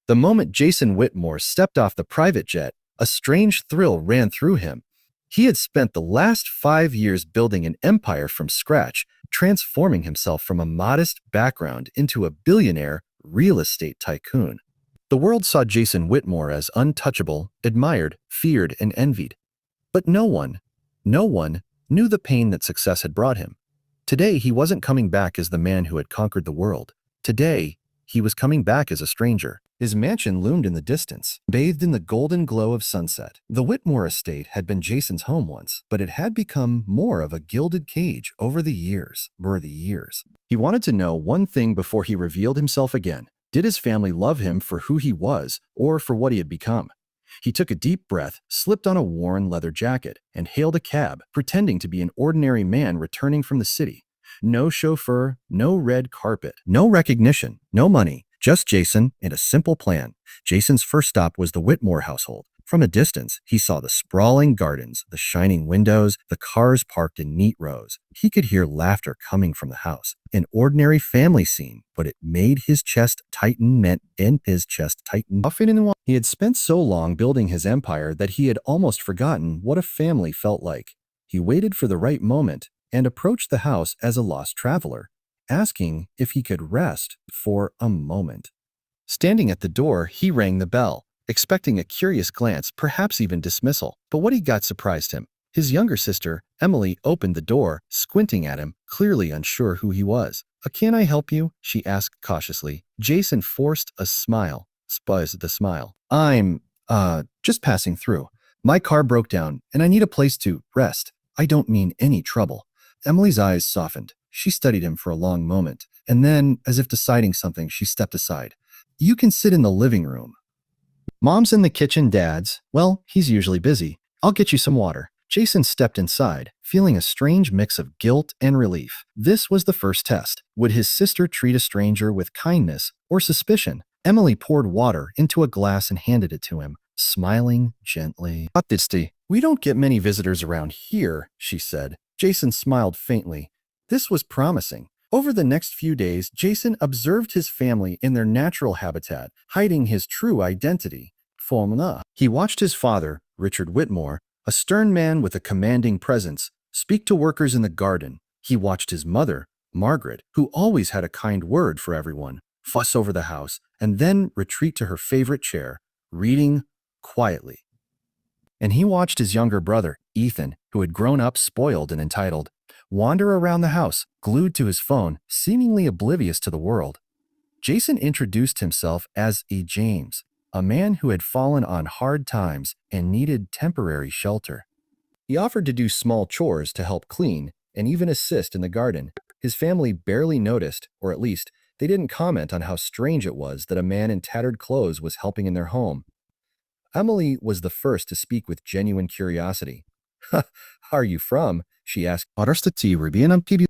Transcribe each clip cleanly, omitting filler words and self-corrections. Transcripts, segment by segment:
The moment Jason Whitmore stepped off the private jet, a strange thrill ran through him. He had spent the last 5 years building an empire from scratch, transforming himself from a modest background into a billionaire real estate tycoon. The world saw Jason Whitmore as untouchable, admired, feared, and envied. But no one knew the pain that success had brought him. Today, he wasn't coming back as the man who had conquered the world. Today, he was coming back as a stranger. His mansion loomed in the distance, bathed in the golden glow of sunset. The Whitmore estate had been Jason's home once, but it had become more of a gilded cage over the years. He wanted to know one thing before he revealed himself again. Did his family love him for who he was or for what he had become? He took a deep breath, slipped on a worn leather jacket, and hailed a cab, pretending to be an ordinary man returning from the city. No chauffeur, no red carpet, no recognition, no money, just Jason and a simple plan. Jason's first stop was the Whitmore household. From a distance, he saw the sprawling gardens, the shining windows, the cars parked in neat rows. He could hear laughter coming from the house. An ordinary family scene, but it made his chest tighten. He had spent so long building his empire that he had almost forgotten what a family felt like. He waited for the right moment and approached the house as a lost traveler, asking if he could rest for a moment. Standing at the door, he rang the bell, expecting a curious glance, perhaps even dismissal. But what he got surprised him. His younger sister, Emily, opened the door, squinting at him, clearly unsure who he was. Can I help you?" she asked cautiously. Jason forced a smile. I'm, just passing through. My car broke down, and I need a place to rest. I don't mean any trouble." Emily's eyes softened. She studied him for a long moment, and then, as if deciding something, she stepped aside. "You can sit in the living room. Mom's in the kitchen, Dad's, well, he's usually busy. I'll get you some water." Jason stepped inside, feeling a strange mix of guilt and relief. This was the first test. Would his sister treat a stranger with kindness or suspicion? Emily poured water into a glass and handed it to him, smiling gently. "We don't get many visitors around here," she said. Jason smiled faintly. This was promising. Over the next few days, Jason observed his family in their natural habitat, hiding his true identity. He watched his father, Richard Whitmore, a stern man with a commanding presence, speak to workers in the garden. He watched his mother, Margaret, who always had a kind word for everyone, fuss over the house, and then retreat to her favorite chair, reading quietly. And he watched his younger brother, Ethan, who had grown up spoiled and entitled, wander around the house, glued to his phone, seemingly oblivious to the world. Jason introduced himself as a James, a man who had fallen on hard times and needed temporary shelter. He offered to do small chores to help clean and even assist in the garden. His family barely noticed, or at least, they didn't comment on how strange it was that a man in tattered clothes was helping in their home. Emily was the first to speak with genuine curiosity. "Are you from?" she asked.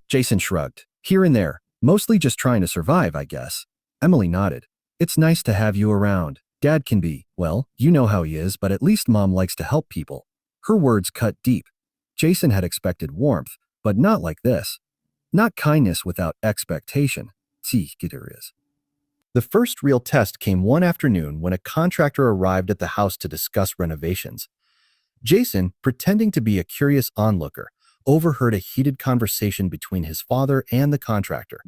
Jason shrugged. "Here and there. Mostly just trying to survive, I guess." Emily nodded. "It's nice to have you around. Dad can be, well, you know how he is, but at least Mom likes to help people." Her words cut deep. Jason had expected warmth, but not like this. Not kindness without expectation. The first real test came one afternoon when a contractor arrived at the house to discuss renovations. Jason, pretending to be a curious onlooker, overheard a heated conversation between his father and the contractor.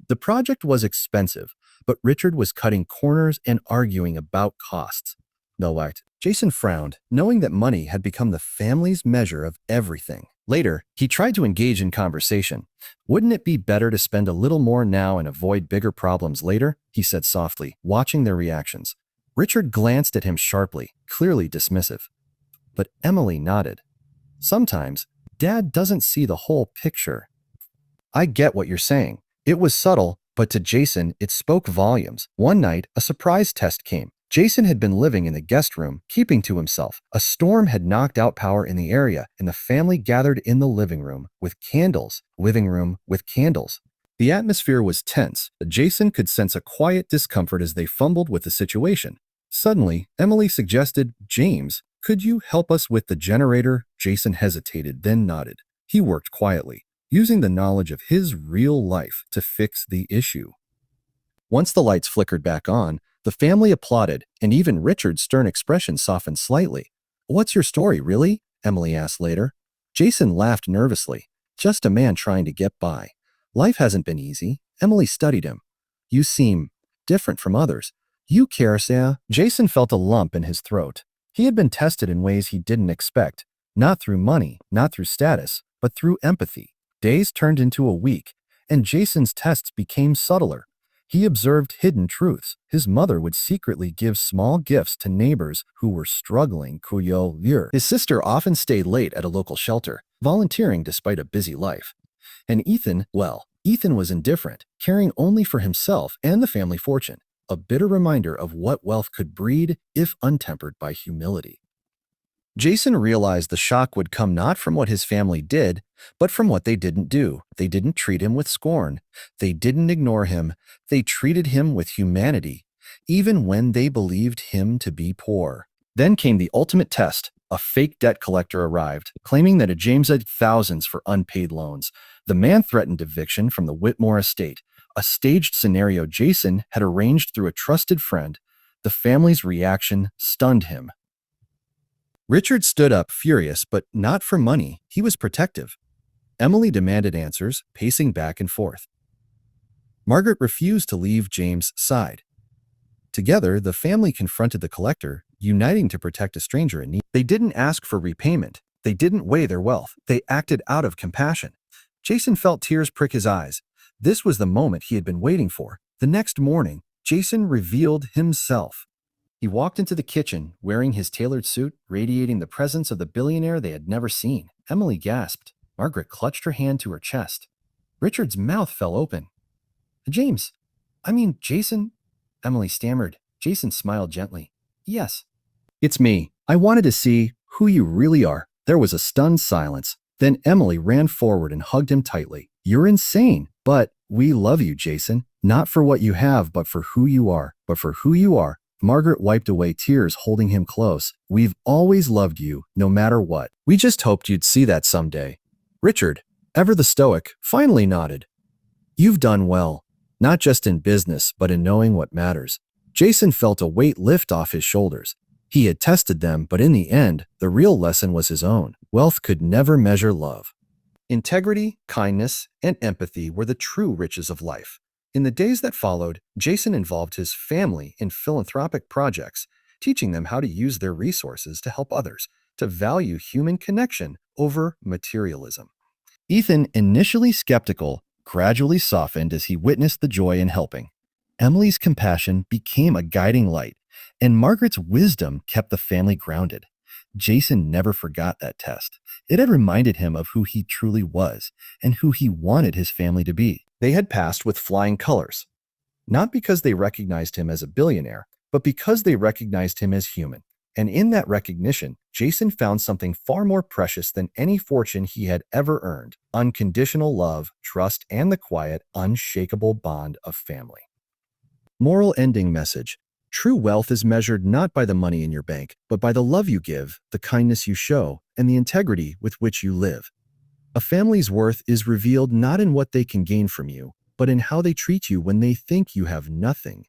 The project was expensive, but Richard was cutting corners and arguing about costs. Jason frowned, knowing that money had become the family's measure of everything. Later, he tried to engage in conversation. "Wouldn't it be better to spend a little more now and avoid bigger problems later?" he said softly, watching their reactions. Richard glanced at him sharply, clearly dismissive. But Emily nodded. "Sometimes, Dad doesn't see the whole picture." "I get what you're saying." It was subtle, but to Jason, it spoke volumes. One night, a surprise test came. Jason had been living in the guest room, keeping to himself. A storm had knocked out power in the area, and the family gathered in the living room with candles. The atmosphere was tense, but Jason could sense a quiet discomfort as they fumbled with the situation. Suddenly, Emily suggested, "James, could you help us with the generator?" Jason hesitated, then nodded. He worked quietly, using the knowledge of his real life to fix the issue. Once the lights flickered back on, The family applauded, and even Richard's stern expression softened slightly. "What's your story, really?" Emily asked later. Jason laughed nervously. "Just a man trying to get by. Life hasn't been easy." Emily studied him. "You seem different from others. You care, Sarah." Jason felt a lump in his throat. He had been tested in ways he didn't expect. Not through money, not through status, but through empathy. Days turned into a week, and Jason's tests became subtler. He observed hidden truths. His mother would secretly give small gifts to neighbors who were struggling. His sister often stayed late at a local shelter, volunteering despite a busy life. And Ethan was indifferent, caring only for himself and the family fortune, a bitter reminder of what wealth could breed if untempered by humility. Jason realized the shock would come not from what his family did, but from what they didn't do. They didn't treat him with scorn. They didn't ignore him. They treated him with humanity, even when they believed him to be poor. Then came the ultimate test. A fake debt collector arrived, claiming that James owed thousands for unpaid loans. The man threatened eviction from the Whitmore estate, a staged scenario Jason had arranged through a trusted friend. The family's reaction stunned him. Richard stood up, furious, but not for money. He was protective. Emily demanded answers, pacing back and forth. Margaret refused to leave James' side. Together, the family confronted the collector, uniting to protect a stranger in need. They didn't ask for repayment. They didn't weigh their wealth. They acted out of compassion. Jason felt tears prick his eyes. This was the moment he had been waiting for. The next morning, Jason revealed himself. He walked into the kitchen, wearing his tailored suit, radiating the presence of the billionaire they had never seen. Emily gasped. Margaret clutched her hand to her chest. Richard's mouth fell open. Jason, Emily stammered. Jason smiled gently. "Yes." "It's me. I wanted to see who you really are." There was a stunned silence. Then Emily ran forward and hugged him tightly. "You're insane, but we love you, Jason. Not for what you have, but for who you are. Margaret wiped away tears, holding him close. "We've always loved you, no matter what. We just hoped you'd see that someday." Richard, ever the stoic, finally nodded. "You've done well, not just in business, but in knowing what matters." Jason felt a weight lift off his shoulders. He had tested them, but in the end, the real lesson was his own. Wealth could never measure love. Integrity, kindness, and empathy were the true riches of life. In the days that followed, Jason involved his family in philanthropic projects, teaching them how to use their resources to help others, to value human connection over materialism. Ethan, initially skeptical, gradually softened as he witnessed the joy in helping. Emily's compassion became a guiding light, and Margaret's wisdom kept the family grounded. Jason never forgot that test. It had reminded him of who he truly was and who he wanted his family to be. They had passed with flying colors, not because they recognized him as a billionaire, but because they recognized him as human. And in that recognition, Jason found something far more precious than any fortune he had ever earned: unconditional love, trust, and the quiet, unshakable bond of family. Moral ending message. True wealth is measured not by the money in your bank, but by the love you give, the kindness you show, and the integrity with which you live. A family's worth is revealed not in what they can gain from you, but in how they treat you when they think you have nothing.